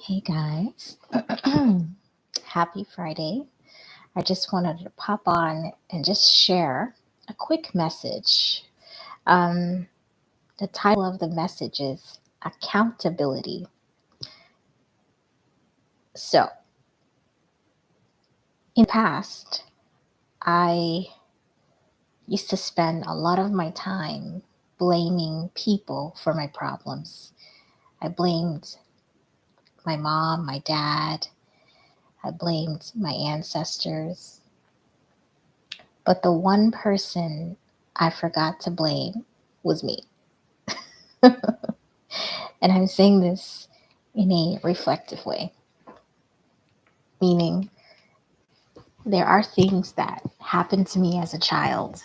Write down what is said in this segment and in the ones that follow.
Hey guys, happy Friday. I just wanted to pop on and just share a quick message. Um, the title of the message is Accountability. So, in the past, I used to spend a lot of my time blaming people for my problems. I blamed my mom, my dad, I blamed my ancestors. But the one person I forgot to blame was me. And I'm saying this in a reflective way, meaning there are things that happened to me as a child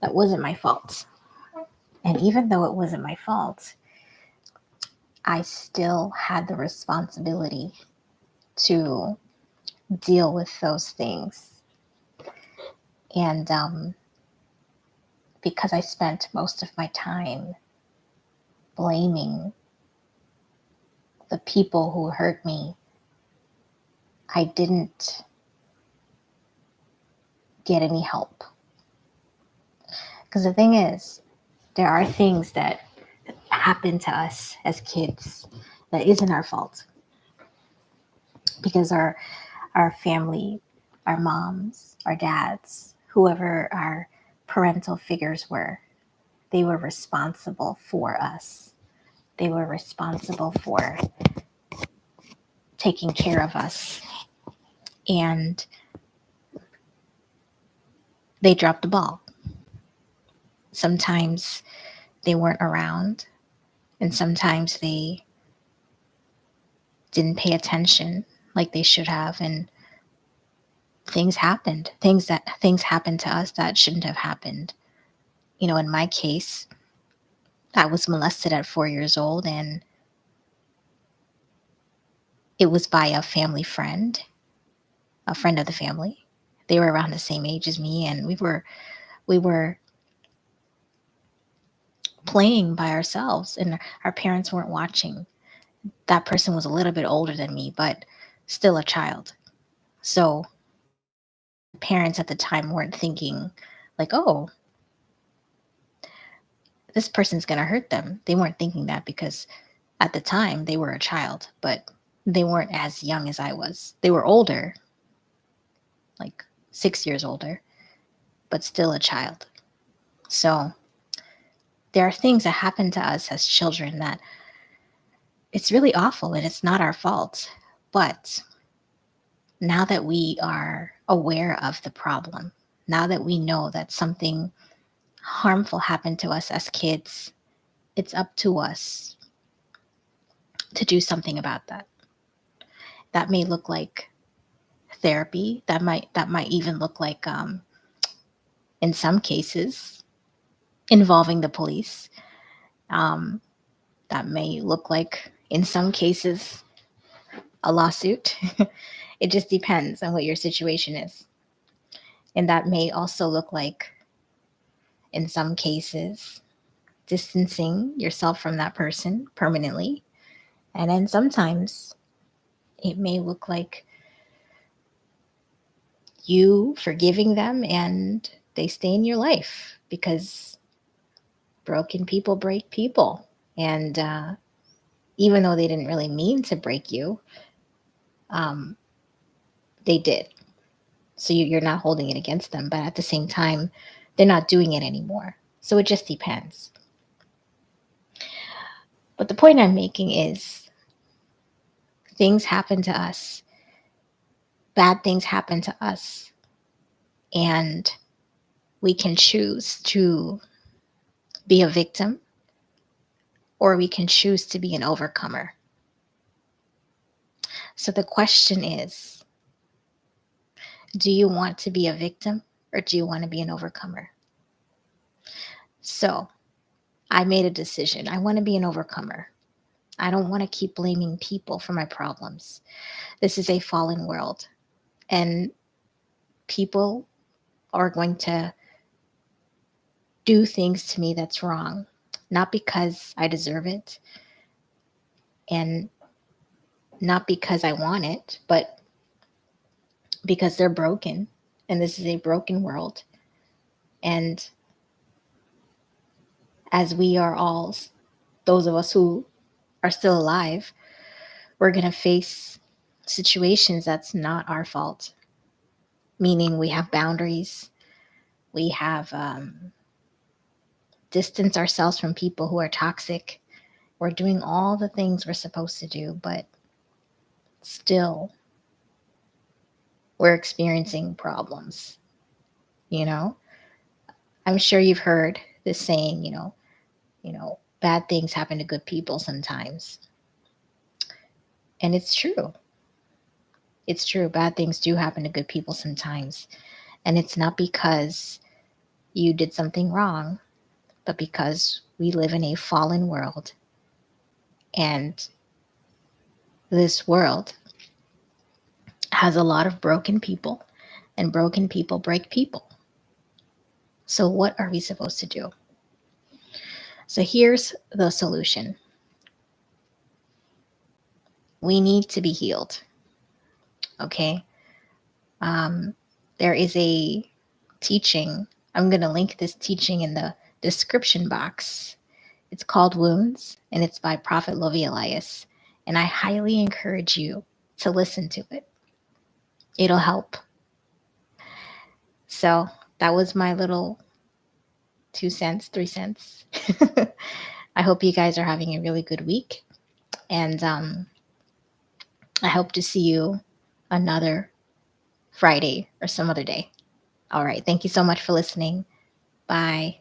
that wasn't my fault. And even though it wasn't my fault, I still had the responsibility to deal with those things. And because I spent most of my time blaming the people who hurt me, I didn't get any help. Because the thing is, there are things that happen to us as kids that isn't our fault because our family, our moms, our dads, whoever our parental figures were, they were responsible for us. They were responsible for taking care of us, and they dropped the ball. Sometimes they weren't around, and sometimes they didn't pay attention like they should have, and things happened to us that shouldn't have happened. In my case, I was molested at 4 years old, and it was by a friend of the family. They were around the same age as me, and we were playing by ourselves, and our parents weren't watching. That person was a little bit older than me, but still a child. So my parents at the time weren't thinking like, oh, this person's gonna hurt them. They weren't thinking that because at the time they were a child, but they weren't as young as I was. They were older, like 6 years older, but still a child. So there are things that happen to us as children that it's really awful and it's not our fault. But now that we are aware of the problem, now that we know that something harmful happened to us as kids, it's up to us to do something about that. That may look like therapy. That might even look like, in some cases, involving the police. Um, that may look like, in some cases, a lawsuit. It just depends on what your situation is. And that may also look like, in some cases, distancing yourself from that person permanently. And then sometimes it may look like you forgiving them and they stay in your life because broken people break people. And even though they didn't really mean to break you, um, they did. So you're not holding it against them, but at the same time, they're not doing it anymore. So it just depends. But the point I'm making is things happen to us, bad things happen to us, and we can choose to be a victim or we can choose to be an overcomer. So the question is, do you want to be a victim or do you want to be an overcomer? So I made a decision. I want to be an overcomer. I don't want to keep blaming people for my problems. This is a fallen world, and people are going to do things to me that's wrong, not because I deserve it, and not because I want it, but because they're broken. And this is a broken world. And as we are all, those of us who are still alive, we're going to face situations that's not our fault, meaning we have boundaries, we have distance ourselves from people who are toxic. We're doing all the things we're supposed to do, but still we're experiencing problems, you know? I'm sure you've heard this saying, bad things happen to good people sometimes. And it's true. It's true. Bad things do happen to good people sometimes. And it's not because you did something wrong, but because we live in a fallen world. And this world has a lot of broken people, and broken people break people. So, what are we supposed to do? So, here's the solution: we need to be healed. Okay. Um, there is a teaching. I'm going to link this teaching in the description box. It's called Wounds, and it's by Prophet Lovy Elias. And I highly encourage you to listen to it. It'll help. So that was my little 2 cents, 3 cents. I hope you guys are having a really good week. And I hope to see you another Friday or some other day. All right. Thank you so much for listening. Bye.